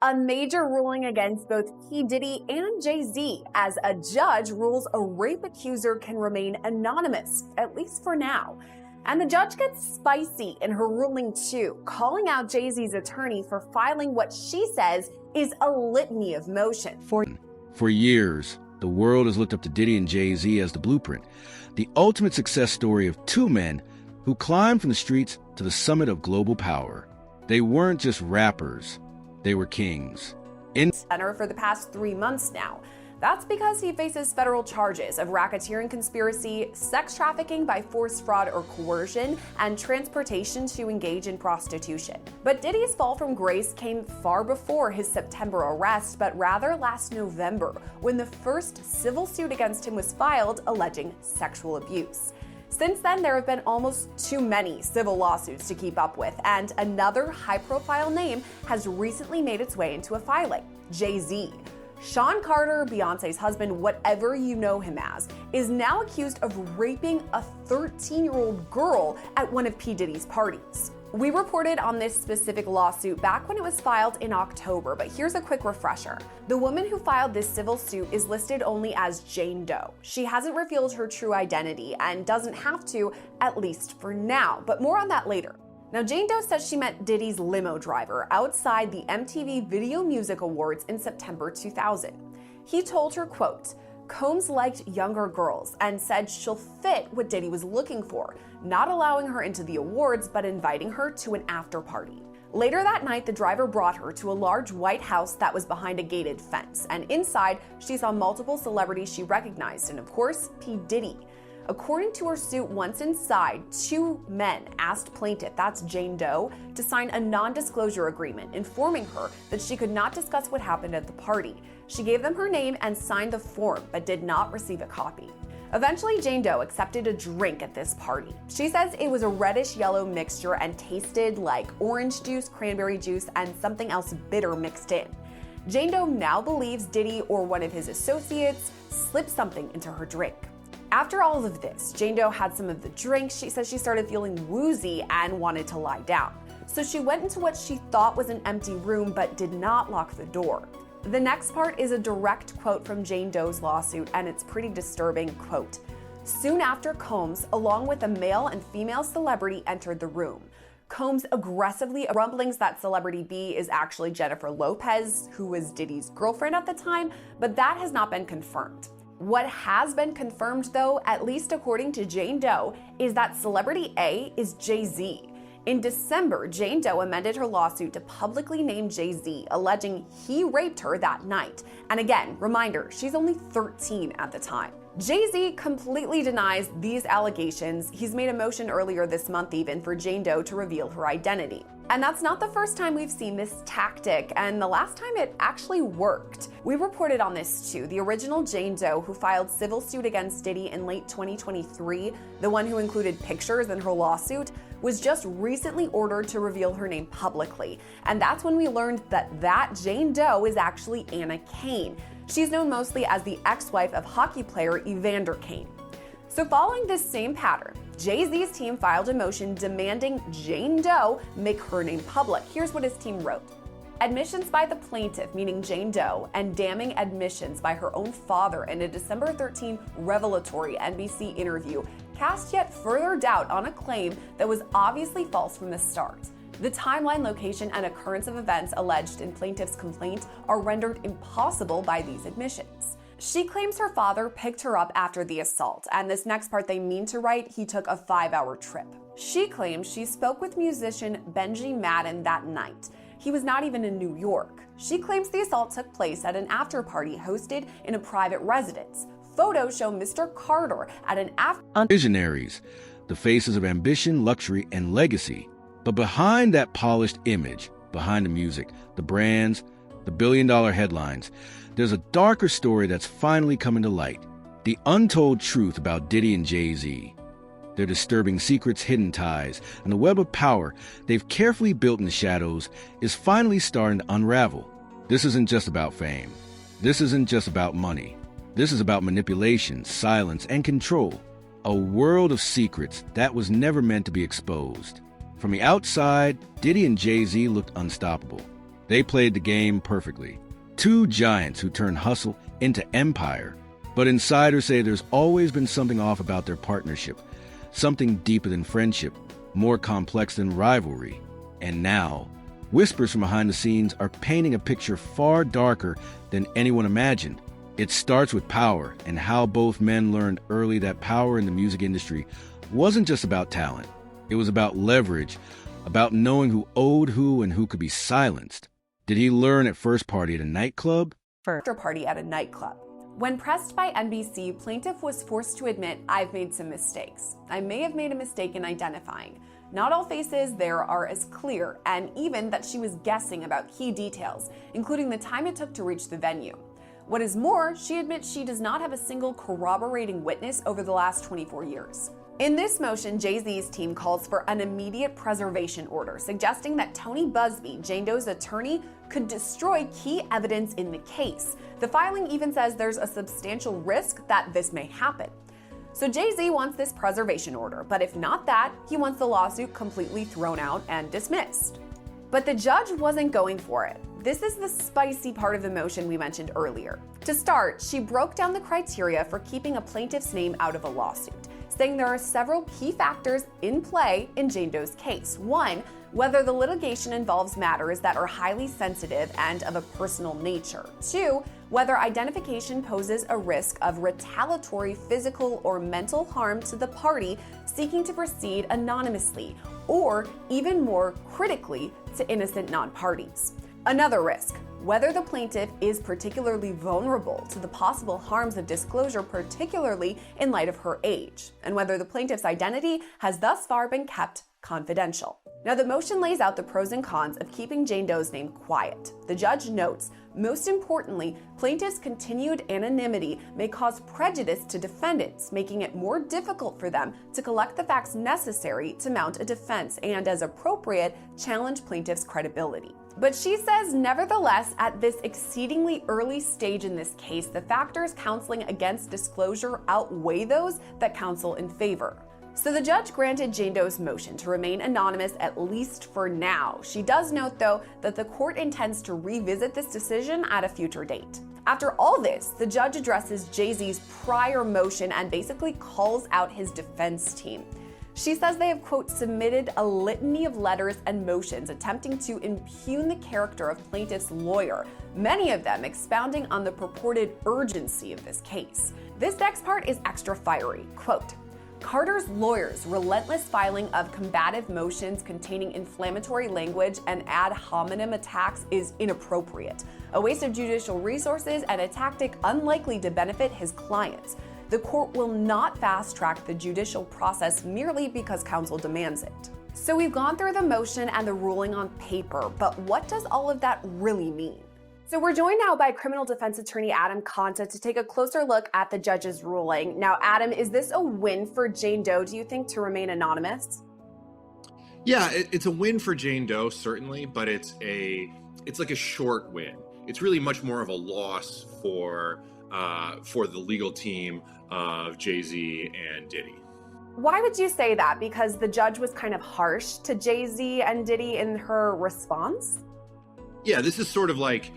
A major ruling against both P. Diddy and Jay-Z, as a judge rules a rape accuser can remain anonymous, at least for now. And the judge gets spicy in her ruling too, calling out Jay-Z's attorney for filing what she says is a litany of motion. For years, the world has looked up to Diddy and Jay-Z as the blueprint, the ultimate success story of two men who climbed from the streets to the summit of global power. They weren't just rappers. They were kings. Center for the past 3 months now. That's because he faces federal charges of racketeering conspiracy, sex trafficking by force, fraud, or coercion, and transportation to engage in prostitution. But Diddy's fall from grace came far before his September arrest, but rather last November, when the first civil suit against him was filed alleging sexual abuse. Since then, there have been almost too many civil lawsuits to keep up with, and another high-profile name has recently made its way into a filing: Jay-Z. Sean Carter, Beyonce's husband, whatever you know him as, is now accused of raping a 13-year-old girl at one of P. Diddy's parties. We reported on this specific lawsuit back when it was filed in October, but here's a quick refresher. The woman who filed this civil suit is listed only as Jane Doe. She hasn't revealed her true identity and doesn't have to, at least for now, but more on that later. Now, Jane Doe says she met Diddy's limo driver outside the MTV Video Music Awards in September 2000. He told her, quote, "Combs liked younger girls and said she'll fit what Diddy was looking for, not allowing her into the awards, but inviting her to an after party." Later that night, the driver brought her to a large white house that was behind a gated fence, and inside, she saw multiple celebrities she recognized, and of course, P. Diddy. According to her suit, once inside, two men asked plaintiff, that's Jane Doe, to sign a non-disclosure agreement, informing her that she could not discuss what happened at the party. She gave them her name and signed the form, but did not receive a copy. Eventually, Jane Doe accepted a drink at this party. She says it was a reddish-yellow mixture and tasted like orange juice, cranberry juice, and something else bitter mixed in. Jane Doe now believes Diddy or one of his associates slipped something into her drink. After all of this, Jane Doe had some of the drink. She says she started feeling woozy and wanted to lie down. So she went into what she thought was an empty room but did not lock the door. The next part is a direct quote from Jane Doe's lawsuit, and it's pretty disturbing. Quote, "Soon after, Combs, along with a male and female celebrity, entered the room. Combs aggressively rumblings that celebrity B is actually Jennifer Lopez, who was Diddy's girlfriend at the time, but that has not been confirmed. What has been confirmed, though, at least according to Jane Doe, is that celebrity A is Jay-Z. In December, Jane Doe amended her lawsuit to publicly name Jay-Z, alleging he raped her that night. And again, reminder, she's only 13 at the time. Jay-Z completely denies these allegations. He's made a motion earlier this month even for Jane Doe to reveal her identity. And that's not the first time we've seen this tactic, and the last time it actually worked. We reported on this too. The original Jane Doe, who filed civil suit against Diddy in late 2023, the one who included pictures in her lawsuit, was just recently ordered to reveal her name publicly. And that's when we learned that Jane Doe is actually Anna Kane. She's known mostly as the ex-wife of hockey player Evander Kane. So following this same pattern, Jay-Z's team filed a motion demanding Jane Doe make her name public. Here's what his team wrote. Admissions by the plaintiff, meaning Jane Doe, and damning admissions by her own father in a December 13 revelatory NBC interview cast yet further doubt on a claim that was obviously false from the start. The timeline, location, and occurrence of events alleged in plaintiff's complaint are rendered impossible by these admissions. She claims her father picked her up after the assault, and this next part they mean to write, he took a 5-hour trip. She claims she spoke with musician Benji Madden that night. He was not even in New York. She claims the assault took place at an after party hosted in a private residence. Photos show Mr. Carter at an after. Visionaries, the faces of ambition, luxury, and legacy. But behind that polished image, behind the music, the brands, the billion-dollar headlines, there's a darker story that's finally coming to light. The untold truth about Diddy and Jay-Z. Their disturbing secrets, hidden ties, and the web of power they've carefully built in the shadows is finally starting to unravel. This isn't just about fame. This isn't just about money. This is about manipulation, silence, and control. A world of secrets that was never meant to be exposed. From the outside, Diddy and Jay-Z looked unstoppable. They played the game perfectly. Two giants who turned hustle into empire. But insiders say there's always been something off about their partnership, something deeper than friendship, more complex than rivalry. And now, whispers from behind the scenes are painting a picture far darker than anyone imagined. It starts with power and how both men learned early that power in the music industry wasn't just about talent. It was about leverage, about knowing who owed who and who could be silenced. Did he learn at first party at a nightclub? After party at a nightclub. When pressed by NBC, plaintiff was forced to admit, "I've made some mistakes. I may have made a mistake in identifying. Not all faces there are as clear, and even that she was guessing about key details, including the time it took to reach the venue. What is more, she admits she does not have a single corroborating witness over the last 24 years. In this motion, Jay-Z's team calls for an immediate preservation order, suggesting that Tony Busby, Jane Doe's attorney, could destroy key evidence in the case. The filing even says there's a substantial risk that this may happen. So Jay-Z wants this preservation order, but if not that, he wants the lawsuit completely thrown out and dismissed. But the judge wasn't going for it. This is the spicy part of the motion we mentioned earlier. To start, she broke down the criteria for keeping a plaintiff's name out of a lawsuit, saying there are several key factors in play in Jane Doe's case. One, whether the litigation involves matters that are highly sensitive and of a personal nature. Two, whether identification poses a risk of retaliatory physical or mental harm to the party seeking to proceed anonymously, or even more critically, to innocent non-parties. Another risk, whether the plaintiff is particularly vulnerable to the possible harms of disclosure, particularly in light of her age, and whether the plaintiff's identity has thus far been kept confidential. Now, the motion lays out the pros and cons of keeping Jane Doe's name quiet. The judge notes, most importantly, plaintiff's continued anonymity may cause prejudice to defendants, making it more difficult for them to collect the facts necessary to mount a defense and, as appropriate, challenge plaintiff's credibility. But she says, nevertheless, at this exceedingly early stage in this case, the factors counseling against disclosure outweigh those that counsel in favor. So the judge granted Jane Doe's motion to remain anonymous, at least for now. She does note, though, that the court intends to revisit this decision at a future date. After all this, the judge addresses Jay-Z's prior motion and basically calls out his defense team. She says they have, quote, submitted a litany of letters and motions attempting to impugn the character of plaintiff's lawyer, many of them expounding on the purported urgency of this case. This next part is extra fiery. Quote, Carter's lawyers' relentless filing of combative motions containing inflammatory language and ad hominem attacks is inappropriate, a waste of judicial resources and a tactic unlikely to benefit his clients. The court will not fast-track the judicial process merely because counsel demands it. So we've gone through the motion and the ruling on paper, but what does all of that really mean? So we're joined now by criminal defense attorney Adam Conta to take a closer look at the judge's ruling. Now, Adam, is this a win for Jane Doe, do you think, to remain anonymous? Yeah, it's a win for Jane Doe, certainly, but it's like a short win. It's really much more of a loss for the legal team of Jay-Z and Diddy. Why would you say that? Because the judge was kind of harsh to Jay-Z and Diddy in her response? Yeah, this is sort of like,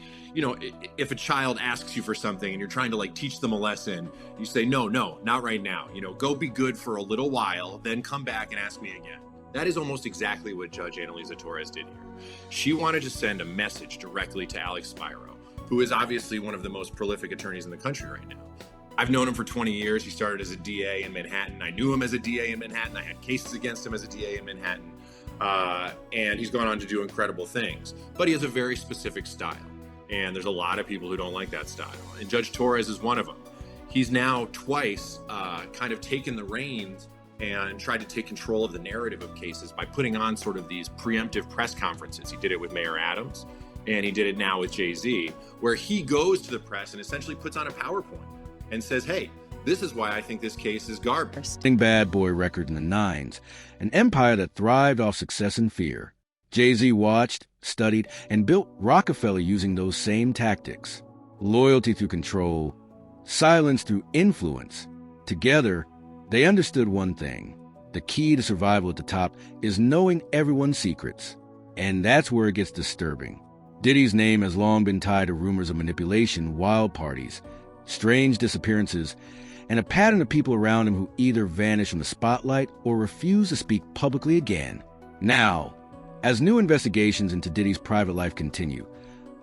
if a child asks you for something and you're trying to teach them a lesson, you say, no, not right now. Go be good for a little while, then come back and ask me again. That is almost exactly what Judge Annalisa Torres did here. She wanted to send a message directly to Alex Spiro, who is obviously one of the most prolific attorneys in the country right now. I've known him for 20 years. He started as a DA in Manhattan. I knew him as a DA in Manhattan. I had cases against him as a DA in Manhattan. And he's gone on to do incredible things. But he has a very specific style. And there's a lot of people who don't like that style. And Judge Torres is one of them. He's now twice kind of taken the reins and tried to take control of the narrative of cases by putting on sort of these preemptive press conferences. He did it with Mayor Adams, and he did it now with Jay-Z, where he goes to the press and essentially puts on a PowerPoint and says, hey, this is why I think this case is garbage. Bad boy record in the nines, an empire that thrived off success and fear. Jay-Z watched, studied, and built Rockefeller using those same tactics. Loyalty through control, silence through influence. Together, they understood one thing. The key to survival at the top is knowing everyone's secrets. And that's where it gets disturbing. Diddy's name has long been tied to rumors of manipulation, wild parties, strange disappearances, and a pattern of people around him who either vanish from the spotlight or refuse to speak publicly again. Now, as new investigations into Diddy's private life continue,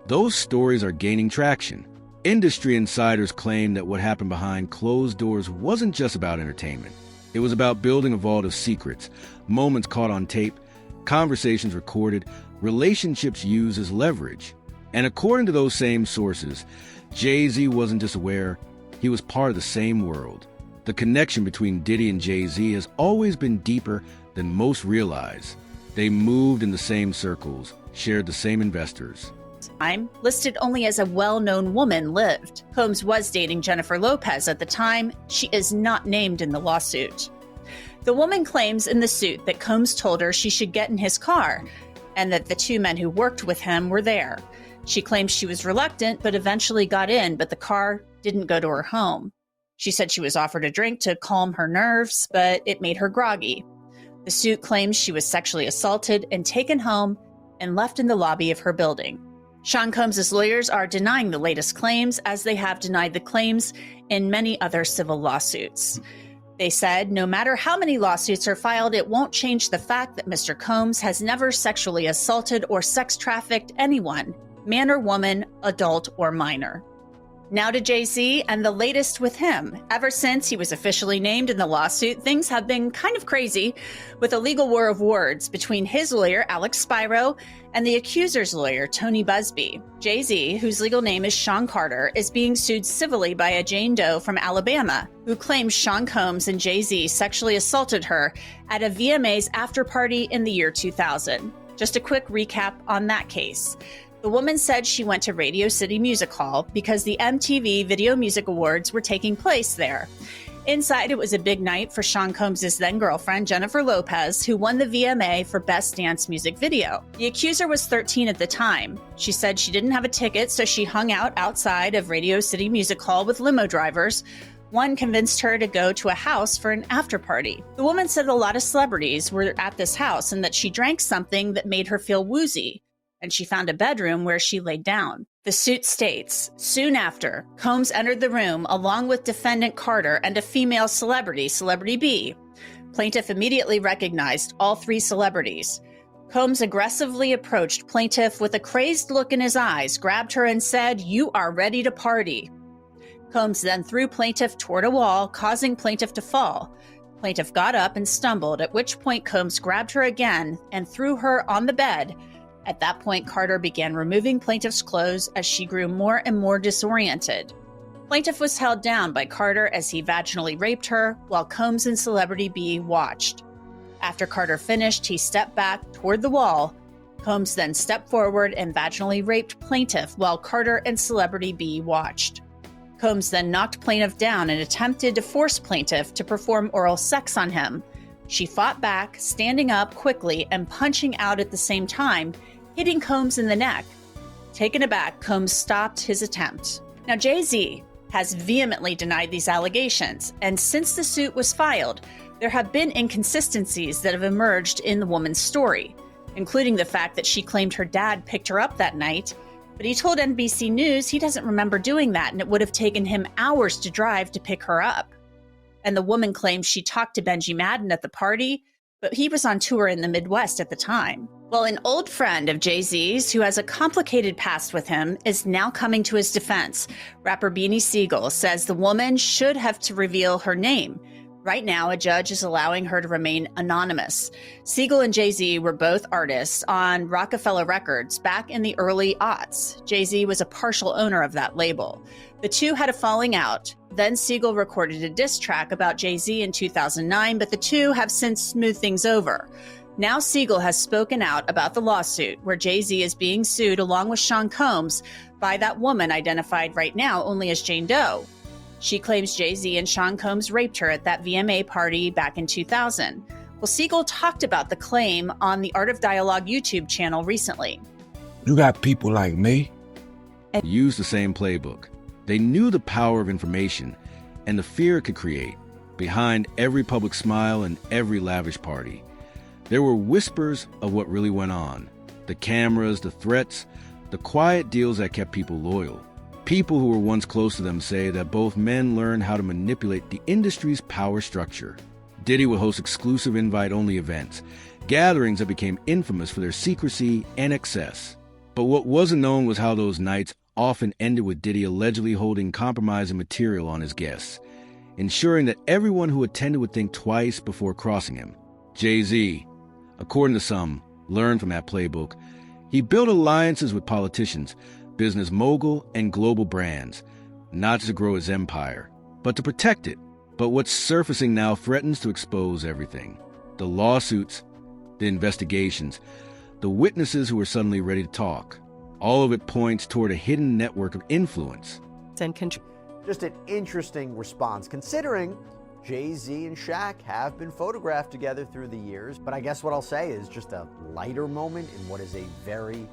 those stories are gaining traction. Industry insiders claim that what happened behind closed doors wasn't just about entertainment. It was about building a vault of secrets, moments caught on tape, conversations recorded, relationships used as leverage. And according to those same sources, Jay-Z wasn't just aware, he was part of the same world. The connection between Diddy and Jay-Z has always been deeper than most realize. They moved in the same circles, shared the same investors. I'm listed only as a well-known woman lived. Combs was dating Jennifer Lopez at the time. She is not named in the lawsuit. The woman claims in the suit that Combs told her she should get in his car and that the two men who worked with him were there. She claims she was reluctant, but eventually got in, but the car didn't go to her home. She said she was offered a drink to calm her nerves, but it made her groggy. The suit claims she was sexually assaulted and taken home and left in the lobby of her building. Sean Combs' lawyers are denying the latest claims, as they have denied the claims in many other civil lawsuits. They said, no matter how many lawsuits are filed, it won't change the fact that Mr. Combs has never sexually assaulted or sex trafficked anyone, man or woman, adult or minor. Now to Jay-Z and the latest with him. Ever since he was officially named in the lawsuit, things have been kind of crazy, with a legal war of words between his lawyer, Alex Spiro, and the accuser's lawyer, Tony Busby. Jay-Z, whose legal name is Sean Carter, is being sued civilly by a Jane Doe from Alabama, who claims Sean Combs and Jay-Z sexually assaulted her at a VMA's after party in the year 2000. Just a quick recap on that case. The woman said she went to Radio City Music Hall because the MTV Video Music Awards were taking place there. Inside, it was a big night for Sean Combs' then-girlfriend, Jennifer Lopez, who won the VMA for Best Dance Music Video. The accuser was 13 at the time. She said she didn't have a ticket, so she hung out outside of Radio City Music Hall with limo drivers. One convinced her to go to a house for an after-party. The woman said a lot of celebrities were at this house and that she drank something that made her feel woozy, and she found a bedroom where she laid down. The suit states, soon after, Combs entered the room along with defendant Carter and a female celebrity, Celebrity B. Plaintiff immediately recognized all three celebrities. Combs aggressively approached plaintiff with a crazed look in his eyes, grabbed her and said, "You are ready to party." Combs then threw plaintiff toward a wall, causing plaintiff to fall. Plaintiff got up and stumbled, at which point Combs grabbed her again and threw her on the bed. At that point, Carter began removing plaintiff's clothes as she grew more and more disoriented. Plaintiff was held down by Carter as he vaginally raped her, while Combs and Celebrity B watched. After Carter finished, he stepped back toward the wall. Combs then stepped forward and vaginally raped plaintiff while Carter and Celebrity B watched. Combs then knocked plaintiff down and attempted to force plaintiff to perform oral sex on him. She fought back, standing up quickly and punching out at the same time, hitting Combs in the neck. Taken aback, Combs stopped his attempt. Now, Jay-Z has vehemently denied these allegations, and since the suit was filed, there have been inconsistencies that have emerged in the woman's story, including the fact that she claimed her dad picked her up that night, but he told NBC News he doesn't remember doing that and it would have taken him hours to drive to pick her up. And the woman claims she talked to Benji Madden at the party, but he was on tour in the Midwest at the time. Well, an old friend of Jay-Z's, who has a complicated past with him, is now coming to his defense. Rapper Beanie Sigel says the woman should have to reveal her name. Right now, a judge is allowing her to remain anonymous. Sigel and Jay-Z were both artists on Rockefeller Records back in the early aughts. Jay-Z was a partial owner of that label. The two had a falling out. Then Sigel recorded a diss track about Jay-Z in 2009, but the two have since smoothed things over. Now Sigel has spoken out about the lawsuit where Jay-Z is being sued along with Sean Combs by that woman identified right now only as Jane Doe. She claims Jay-Z and Sean Combs raped her at that VMA party back in 2000. Well, Sigel talked about the claim on the Art of Dialogue YouTube channel recently. You got people like me. Used the same playbook. They knew the power of information and the fear it could create behind every public smile and every lavish party. There were whispers of what really went on. The cameras, the threats, the quiet deals that kept people loyal. People who were once close to them say that both men learned how to manipulate the industry's power structure. Diddy would host exclusive invite-only events, gatherings that became infamous for their secrecy and excess. But what wasn't known was how those nights often ended with Diddy allegedly holding compromising material on his guests, ensuring that everyone who attended would think twice before crossing him. Jay-Z, according to some, learned from that playbook. He built alliances with politicians, business mogul, and global brands, not to grow his empire, but to protect it. But what's surfacing now threatens to expose everything. The lawsuits, the investigations, the witnesses who are suddenly ready to talk. All of it points toward a hidden network of influence. Just an interesting response, considering Jay-Z and Shaq have been photographed together through the years. But I guess what I'll say is just a lighter moment in what is a very,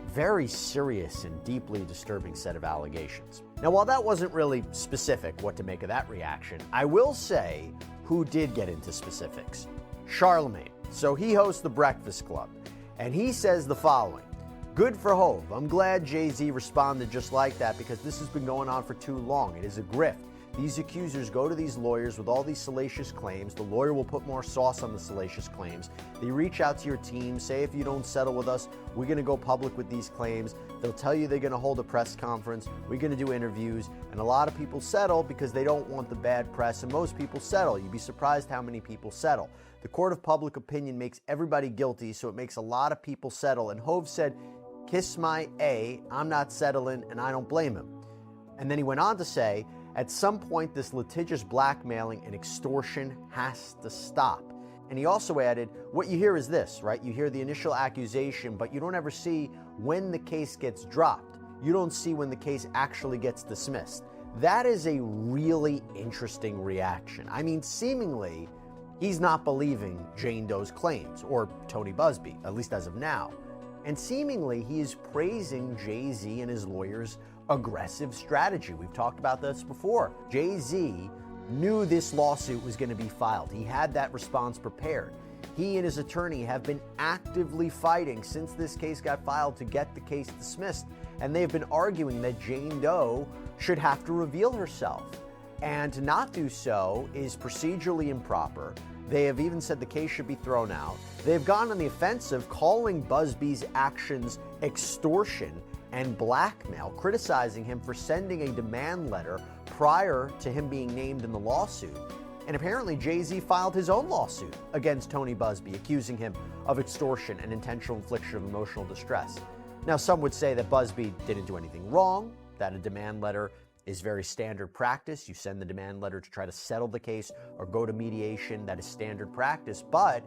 very serious and deeply disturbing set of allegations. Now, while that wasn't really specific what to make of that reaction, I will say who did get into specifics. Charlemagne. So he hosts The Breakfast Club, and he says the following: "Good for Hov. I'm glad Jay-Z responded just like that because this has been going on for too long. It is a grift. These accusers go to these lawyers with all these salacious claims. The lawyer will put more sauce on the salacious claims. They reach out to your team, say if you don't settle with us, we're going to go public with these claims. They'll tell you they're going to hold a press conference. We're going to do interviews. And a lot of people settle because they don't want the bad press. And most people settle. You'd be surprised how many people settle. The court of public opinion makes everybody guilty, so it makes a lot of people settle. And Hov said, kiss my A, I'm not settling, and I don't blame him." And then he went on to say, "At some point, this litigious blackmailing and extortion has to stop." And he also added, what you hear is this, right? You hear the initial accusation, but you don't ever see when the case gets dropped. You don't see when the case actually gets dismissed. That is a really interesting reaction. I mean, seemingly, he's not believing Jane Doe's claims, or Tony Busby, at least as of now. And seemingly, he is praising Jay-Z and his lawyers' aggressive strategy. We've talked about this before. Jay-Z knew this lawsuit was going to be filed. He had that response prepared. He and his attorney have been actively fighting since this case got filed to get the case dismissed. And they've been arguing that Jane Doe should have to reveal herself. And to not do so is procedurally improper. They have even said the case should be thrown out. They've gone on the offensive, calling Busby's actions extortion and blackmail, criticizing him for sending a demand letter prior to him being named in the lawsuit. And apparently Jay-Z filed his own lawsuit against Tony Busby, accusing him of extortion and intentional infliction of emotional distress. Now, some would say that Busby didn't do anything wrong, that a demand letter is very standard practice. You send the demand letter to try to settle the case or go to mediation. That is standard practice. But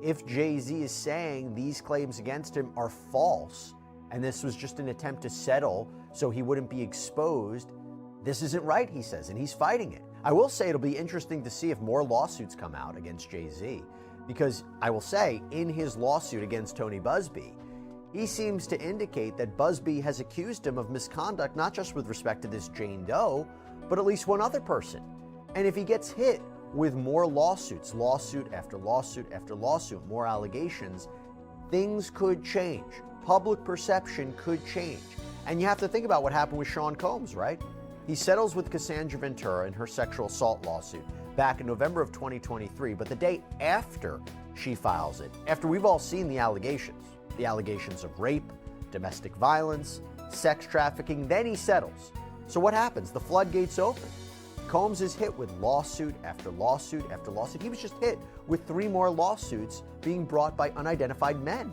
if Jay-Z is saying these claims against him are false, and this was just an attempt to settle so he wouldn't be exposed, this isn't right, he says, and he's fighting it. I will say it'll be interesting to see if more lawsuits come out against Jay-Z, because I will say in his lawsuit against Tony Busby, he seems to indicate that Busby has accused him of misconduct, not just with respect to this Jane Doe, but at least one other person. And if he gets hit with more lawsuits, lawsuit after lawsuit after lawsuit, more allegations, things could change. Public perception could change. And you have to think about what happened with Sean Combs, right? He settles with Cassandra Ventura in her sexual assault lawsuit back in November of 2023, but the day after she files it, after we've all seen the allegations of rape, domestic violence, sex trafficking, then he settles. So what happens? The floodgates open. Combs is hit with lawsuit after lawsuit after lawsuit. He was just hit with 3 more lawsuits being brought by unidentified men.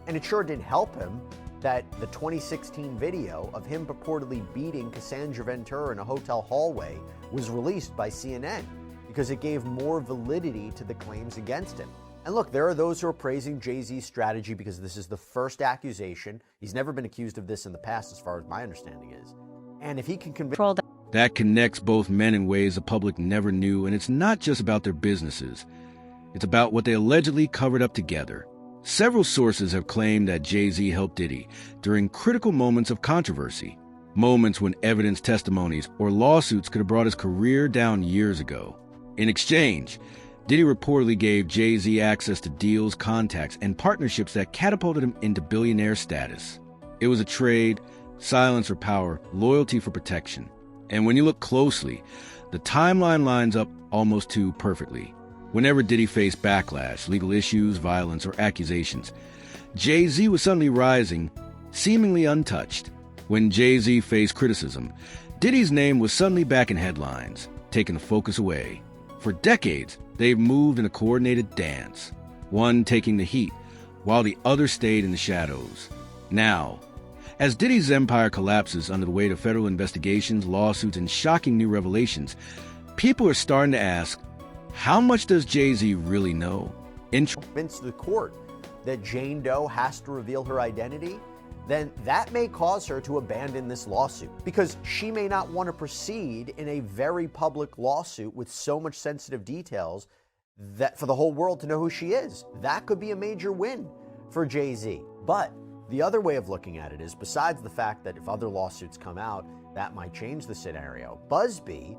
And it sure didn't help him that the 2016 video of him purportedly beating Cassandra Ventura in a hotel hallway was released by CNN because it gave more validity to the claims against him. And look, there are those who are praising Jay-Z's strategy because this is the first accusation. He's never been accused of this in the past, as far as my understanding is. And if he can convince... That connects both men in ways the public never knew, and it's not just about their businesses. It's about what they allegedly covered up together. Several sources have claimed that Jay-Z helped Diddy during critical moments of controversy, moments when evidence, testimonies, or lawsuits could have brought his career down years ago. In exchange, Diddy reportedly gave Jay-Z access to deals, contacts, and partnerships that catapulted him into billionaire status. It was a trade, silence for power, loyalty for protection. And when you look closely, the timeline lines up almost too perfectly. Whenever Diddy faced backlash, legal issues, violence, or accusations, Jay-Z was suddenly rising, seemingly untouched. When Jay-Z faced criticism, Diddy's name was suddenly back in headlines, taking the focus away. For decades, they've moved in a coordinated dance, one taking the heat, while the other stayed in the shadows. Now, as Diddy's empire collapses under the weight of federal investigations, lawsuits, and shocking new revelations, people are starting to ask, how much does Jay-Z really know? Convince the court that Jane Doe has to reveal her identity, then that may cause her to abandon this lawsuit because she may not want to proceed in a very public lawsuit with so much sensitive details that for the whole world to know who she is. That could be a major win for Jay-Z. But the other way of looking at it is, besides the fact that if other lawsuits come out, that might change the scenario, Busby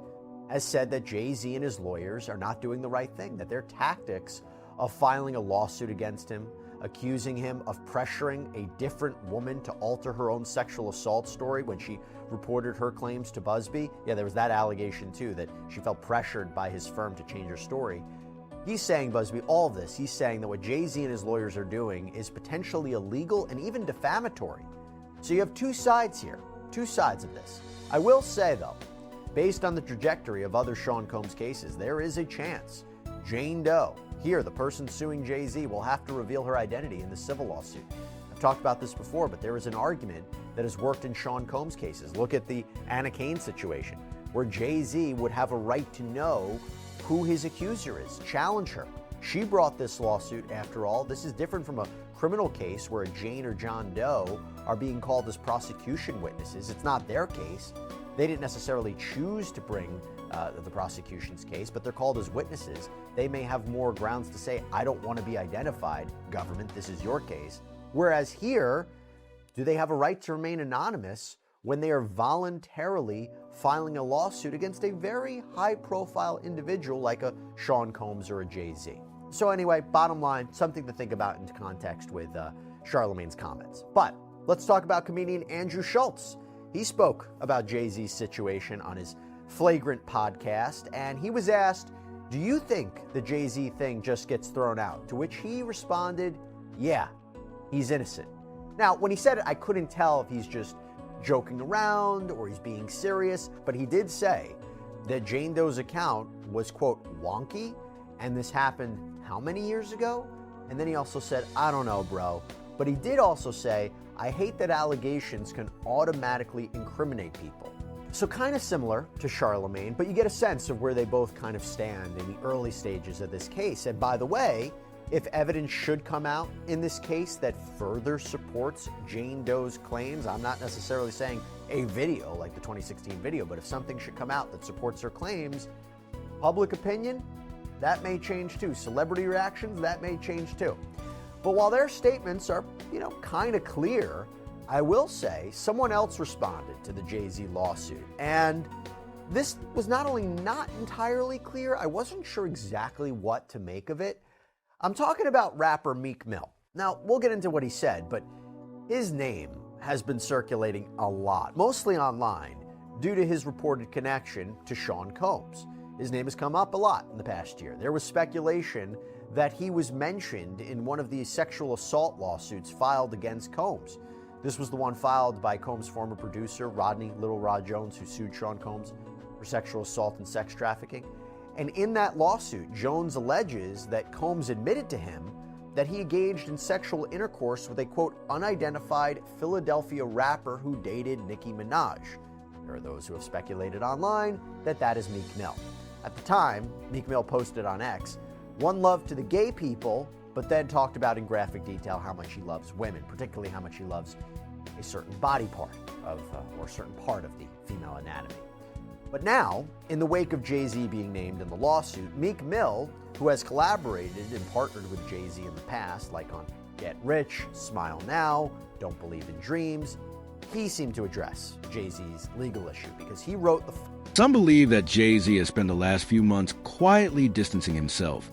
has said that Jay-Z and his lawyers are not doing the right thing, that their tactics of filing a lawsuit against him, accusing him of pressuring a different woman to alter her own sexual assault story when she reported her claims to Busby. Yeah, there was that allegation too, that she felt pressured by his firm to change her story. He's saying, Busby, all of this, he's saying that what Jay-Z and his lawyers are doing is potentially illegal and even defamatory. So you have two sides here, two sides of this. I will say, though, based on the trajectory of other Sean Combs cases, there is a chance Jane Doe, here the person suing Jay-Z, will have to reveal her identity in the civil lawsuit. I've talked about this before, but there is an argument that has worked in Sean Combs cases. Look at the Anna Cain situation, where Jay-Z would have a right to know who his accuser is, challenge her. She brought this lawsuit, after all. This is different from a criminal case where Jane or John Doe are being called as prosecution witnesses. It's not their case. They didn't necessarily choose to bring the prosecution's case, but they're called as witnesses. They may have more grounds to say, I don't want to be identified, government, this is your case. Whereas here, do they have a right to remain anonymous when they are voluntarily filing a lawsuit against a very high-profile individual like a Sean Combs or a Jay-Z? So anyway, bottom line, something to think about in context with Charlamagne's comments. But let's talk about comedian Andrew Schultz. He spoke about Jay-Z's situation on his Flagrant podcast, and he was asked, do you think the Jay-Z thing just gets thrown out? To which he responded, yeah, he's innocent. Now, when he said it, I couldn't tell if he's just joking around or he's being serious, but he did say that Jane Doe's account was, quote, wonky, and this happened how many years ago? And then he also said, I don't know, bro. But he did also say, I hate that allegations can automatically incriminate people. So kind of similar to Charlamagne, but you get a sense of where they both kind of stand in the early stages of this case. And by the way, if evidence should come out in this case that further supports Jane Doe's claims, I'm not necessarily saying a video like the 2016 video, but if something should come out that supports her claims, public opinion, that may change too. Celebrity reactions, that may change too. But while their statements are, kind of clear, I will say someone else responded to the Jay-Z lawsuit. And this was not only not entirely clear, I wasn't sure exactly what to make of it. I'm talking about rapper Meek Mill. Now, we'll get into what he said, but his name has been circulating a lot, mostly online, due to his reported connection to Sean Combs. His name has come up a lot in the past year. There was speculation that he was mentioned in one of the sexual assault lawsuits filed against Combs. This was the one filed by Combs' former producer, Rodney Little Rod Jones, who sued Sean Combs for sexual assault and sex trafficking. And in that lawsuit, Jones alleges that Combs admitted to him that he engaged in sexual intercourse with a, quote, unidentified Philadelphia rapper who dated Nicki Minaj. There are those who have speculated online that that is Meek Mill. At the time, Meek Mill posted on X, "One love to the gay people," but then talked about in graphic detail how much he loves women, particularly how much he loves a certain body part of, or a certain part of the female anatomy. But now, in the wake of Jay-Z being named in the lawsuit, Meek Mill, who has collaborated and partnered with Jay-Z in the past, like on Get Rich, Smile Now, Don't Believe in Dreams, he seemed to address Jay-Z's legal issue because he wrote the... Some believe that Jay-Z has spent the last few months quietly distancing himself,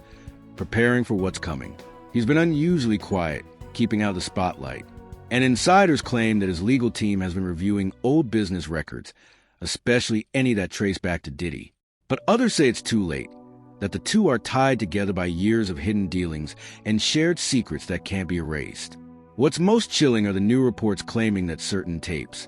preparing for what's coming. He's been unusually quiet, keeping out of the spotlight. And insiders claim that his legal team has been reviewing old business records, especially any that trace back to Diddy. But others say it's too late, that the two are tied together by years of hidden dealings and shared secrets that can't be erased. What's most chilling are the new reports claiming that certain tapes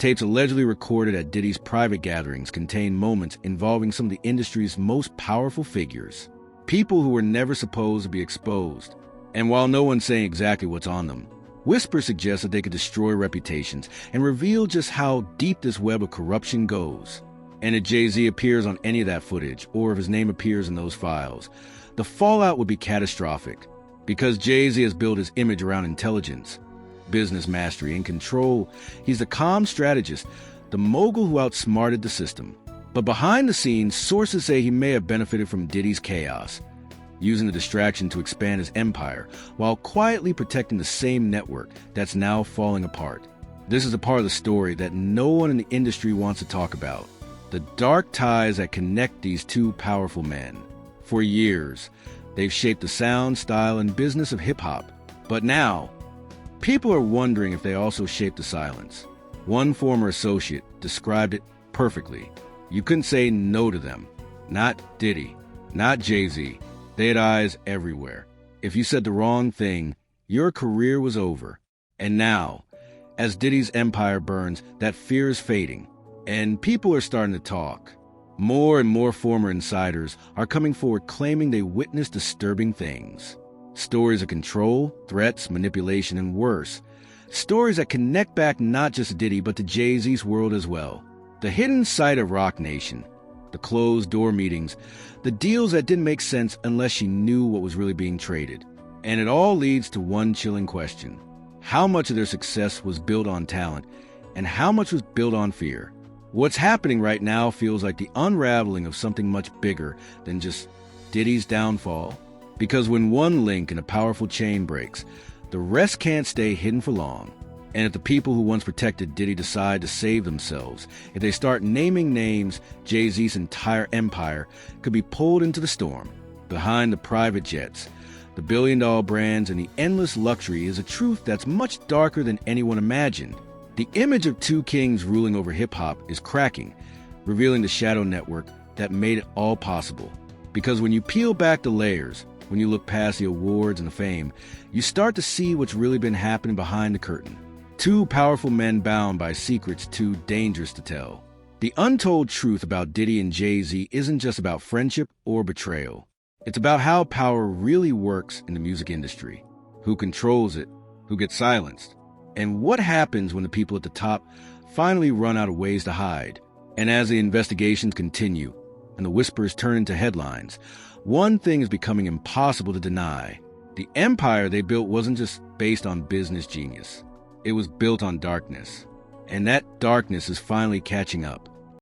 allegedly recorded at Diddy's private gatherings, contain moments involving some of the industry's most powerful figures, people who were never supposed to be exposed. And while no one's saying exactly what's on them, whispers suggest that they could destroy reputations and reveal just how deep this web of corruption goes. And if Jay-Z appears on any of that footage, or if his name appears in those files, the fallout would be catastrophic, because Jay-Z has built his image around intelligence, business mastery, and control. He's the calm strategist, the mogul who outsmarted the system. But behind the scenes, sources say he may have benefited from Diddy's chaos, using the distraction to expand his empire, while quietly protecting the same network that's now falling apart. This is a part of the story that no one in the industry wants to talk about. The dark ties that connect these two powerful men. For years, they've shaped the sound, style, and business of hip-hop. But now, people are wondering if they also shaped the silence. One former associate described it perfectly. You couldn't say no to them. Not Diddy, not Jay-Z. They had eyes everywhere. If you said the wrong thing, your career was over. And now, as Diddy's empire burns, that fear is fading. And people are starting to talk. More and more former insiders are coming forward claiming they witnessed disturbing things. Stories of control, threats, manipulation, and worse. Stories that connect back not just to Diddy, but to Jay-Z's world as well. The hidden side of Roc Nation. The closed-door meetings. The deals that didn't make sense unless she knew what was really being traded. And it all leads to one chilling question. How much of their success was built on talent, and how much was built on fear? What's happening right now feels like the unraveling of something much bigger than just Diddy's downfall. Because when one link in a powerful chain breaks, the rest can't stay hidden for long. And if the people who once protected Diddy decide to save themselves, if they start naming names, Jay-Z's entire empire could be pulled into the storm. Behind the private jets, the billion-dollar brands, and the endless luxury is a truth that's much darker than anyone imagined. The image of two kings ruling over hip-hop is cracking, revealing the shadow network that made it all possible. Because when you peel back the layers, when you look past the awards and the fame, you start to see what's really been happening behind the curtain. Two powerful men bound by secrets too dangerous to tell. The untold truth about Diddy and Jay-Z isn't just about friendship or betrayal. It's about how power really works in the music industry, who controls it, who gets silenced, and what happens when the people at the top finally run out of ways to hide. And as the investigations continue and the whispers turn into headlines, one thing is becoming impossible to deny. The empire they built wasn't just based on business genius. It was built on darkness. And that darkness is finally catching up.